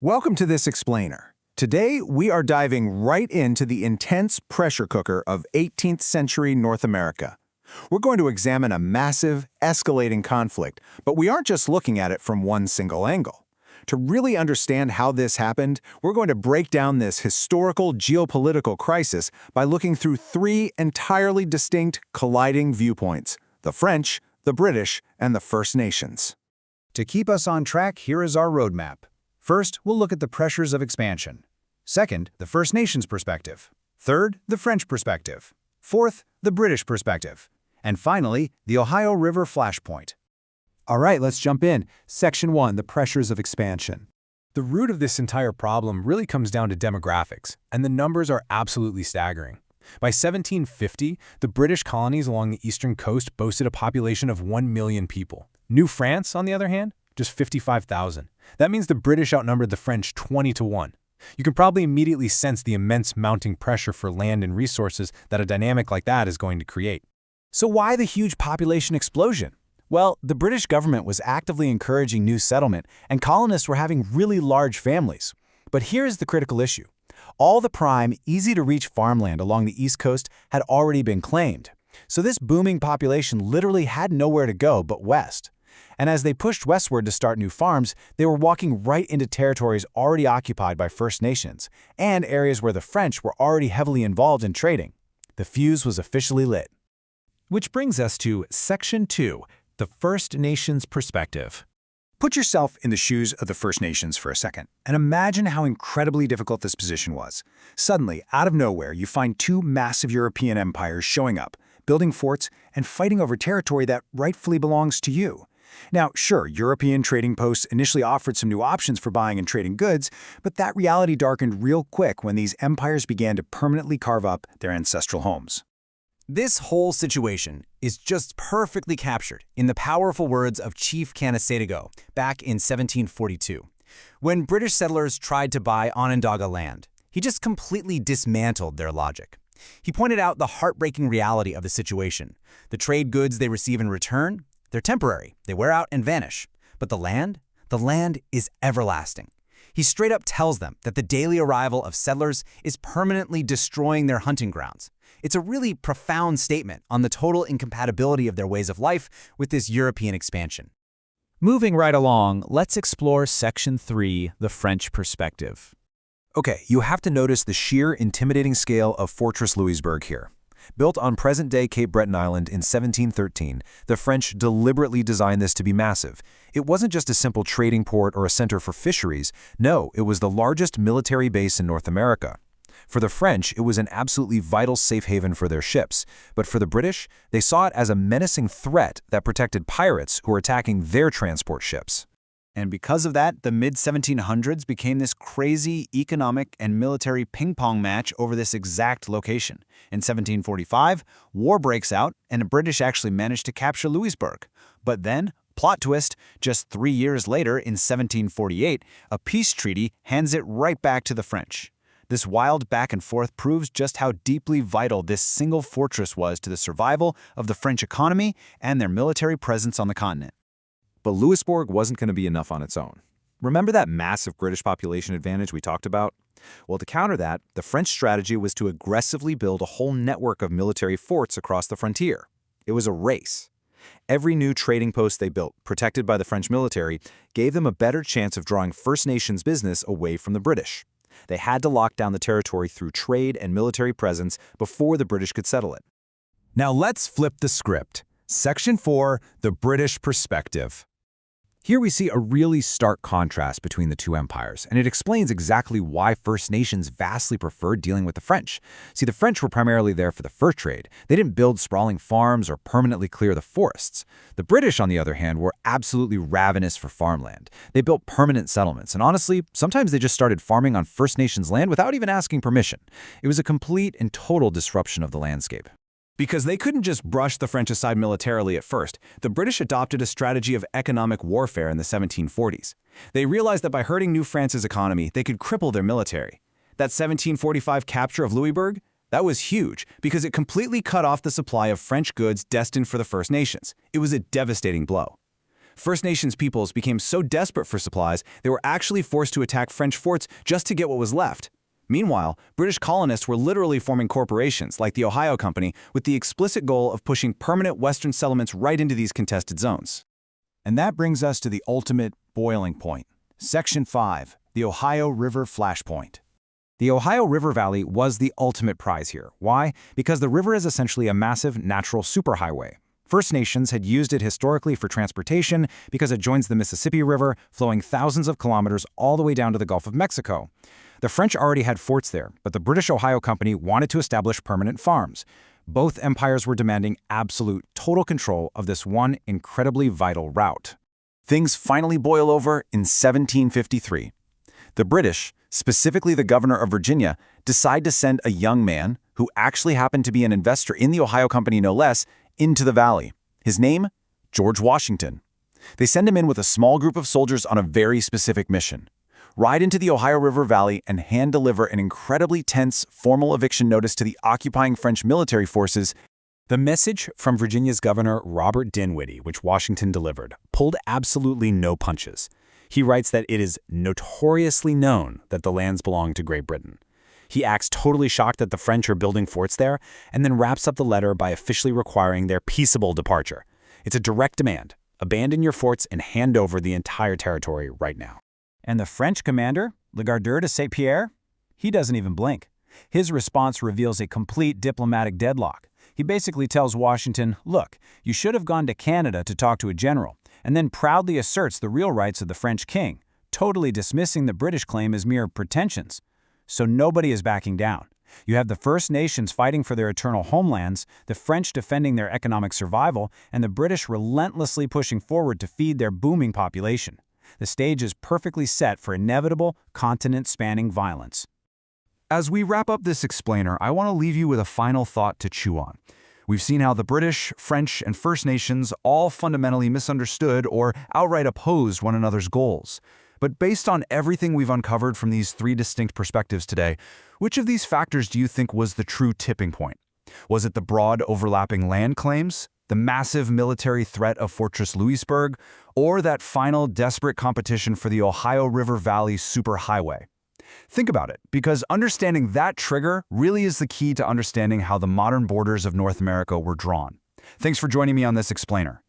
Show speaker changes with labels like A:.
A: Welcome to this explainer. Today, we are diving right into the intense pressure cooker of 18th century North America. We're going to examine a massive, escalating conflict, but we aren't just looking at it from one single angle. To really understand how this happened, we're going to break down this historical geopolitical crisis by looking through three entirely distinct, colliding viewpoints: the French, the British, and the First Nations.
B: To keep us on track, here is our roadmap. First, we'll look at the pressures of expansion. Second, the First Nations perspective. Third, the French perspective. Fourth, the British perspective. And finally, the Ohio River flashpoint.
C: All right, let's jump in. Section 1, the pressures of expansion. The root of this entire problem really comes down to demographics, and the numbers are absolutely staggering. By 1750, the British colonies along the eastern coast boasted a population of 1 million people. New France, on the other hand, just 55,000. That means the British outnumbered the French 20-1. You can probably immediately sense the immense mounting pressure for land and resources that a dynamic like that is going to create.
D: So why the huge population explosion? Well, the British government was actively encouraging new settlement, and colonists were having really large families. But here's the critical issue. All the prime, easy-to-reach farmland along the East Coast had already been claimed. So this booming population literally had nowhere to go but west. And as they pushed westward to start new farms, they were walking right into territories already occupied by First Nations, and areas where the French were already heavily involved in trading. The fuse was officially lit.
E: Which brings us to Section 2, the First Nations perspective.
A: Put yourself in the shoes of the First Nations for a second, and imagine how incredibly difficult this position was. Suddenly, out of nowhere, you find two massive European empires showing up, building forts, and fighting over territory that rightfully belongs to you. Now, sure, European trading posts initially offered some new options for buying and trading goods, but that reality darkened real quick when these empires began to permanently carve up their ancestral homes.
D: This whole situation is just perfectly captured in the powerful words of Chief Canasedigo back in 1742. When British settlers tried to buy Onondaga land, he just completely dismantled their logic. He pointed out the heartbreaking reality of the situation. The trade goods they receive in return, they're temporary, they wear out and vanish. But the land is everlasting. He straight up tells them that the daily arrival of settlers is permanently destroying their hunting grounds. It's a really profound statement on the total incompatibility of their ways of life with this European expansion.
E: Moving right along, let's explore Section 3, the French perspective.
C: Okay, you have to notice the sheer intimidating scale of Fortress Louisbourg here. Built on present-day Cape Breton Island in 1713, the French deliberately designed this to be massive. It wasn't just a simple trading port or a center for fisheries. No, it was the largest military base in North America. For the French, it was an absolutely vital safe haven for their ships. But for the British, they saw it as a menacing threat that protected pirates who were attacking their transport ships.
D: And because of that, the mid-1700s became this crazy economic and military ping-pong match over this exact location. In 1745, war breaks out, and the British actually managed to capture Louisbourg. But then, plot twist, just 3 years later, in 1748, a peace treaty hands it right back to the French. This wild back and forth proves just how deeply vital this single fortress was to the survival of the French economy and their military presence on the continent.
C: But Louisbourg wasn't going to be enough on its own. Remember that massive British population advantage we talked about? Well, to counter that, the French strategy was to aggressively build a whole network of military forts across the frontier. It was a race. Every new trading post they built, protected by the French military, gave them a better chance of drawing First Nations business away from the British. They had to lock down the territory through trade and military presence before the British could settle it.
A: Now let's flip the script. Section 4, the British perspective. Here we see a really stark contrast between the two empires, and it explains exactly why First Nations vastly preferred dealing with the French. See, the French were primarily there for the fur trade. They didn't build sprawling farms or permanently clear the forests. The British, on the other hand, were absolutely ravenous for farmland. They built permanent settlements, and honestly, sometimes they just started farming on First Nations land without even asking permission. It was a complete and total disruption of the landscape.
F: Because they couldn't just brush the French aside militarily at first, the British adopted a strategy of economic warfare in the 1740s. They realized that by hurting New France's economy, they could cripple their military. That 1745 capture of Louisbourg? That was huge because it completely cut off the supply of French goods destined for the First Nations. It was a devastating blow. First Nations peoples became so desperate for supplies, they were actually forced to attack French forts just to get what was left. Meanwhile, British colonists were literally forming corporations like the Ohio Company with the explicit goal of pushing permanent Western settlements right into these contested zones.
A: And that brings us to the ultimate boiling point. Section 5, the Ohio River Flashpoint. The Ohio River Valley was the ultimate prize here. Why? Because the river is essentially a massive natural superhighway. First Nations had used it historically for transportation because it joins the Mississippi River, flowing thousands of kilometers all the way down to the Gulf of Mexico. The French already had forts there, but the British Ohio Company wanted to establish permanent farms. Both empires were demanding absolute, total control of this one incredibly vital route. Things finally boil over in 1753. The British, specifically the governor of Virginia, decide to send a young man, who actually happened to be an investor in the Ohio Company no less, into the valley. His name? George Washington. They send him in with a small group of soldiers on a very specific mission. Ride into the Ohio River Valley and hand-deliver an incredibly tense, formal eviction notice to the occupying French military forces.
C: The message from Virginia's governor, Robert Dinwiddie, which Washington delivered, pulled absolutely no punches. He writes that it is notoriously known that the lands belong to Great Britain. He acts totally shocked that the French are building forts there, and then wraps up the letter by officially requiring their peaceable departure. It's a direct demand. Abandon your forts and hand over the entire territory right now.
E: And the French commander, Le Gardeur de Saint-Pierre, he doesn't even blink. His response reveals a complete diplomatic deadlock. He basically tells Washington, look, you should have gone to Canada to talk to a general, and then proudly asserts the real rights of the French king, totally dismissing the British claim as mere pretensions. So nobody is backing down. You have the First Nations fighting for their eternal homelands, the French defending their economic survival, and the British relentlessly pushing forward to feed their booming population. The stage is perfectly set for inevitable, continent-spanning violence.
A: As we wrap up this explainer, I want to leave you with a final thought to chew on. We've seen how the British, French, and First Nations all fundamentally misunderstood or outright opposed one another's goals. But based on everything we've uncovered from these three distinct perspectives today, which of these factors do you think was the true tipping point? Was it the broad overlapping land claims, the massive military threat of Fortress Louisbourg, or that final desperate competition for the Ohio River Valley superhighway? Think about it, because understanding that trigger really is the key to understanding how the modern borders of North America were drawn. Thanks for joining me on this explainer.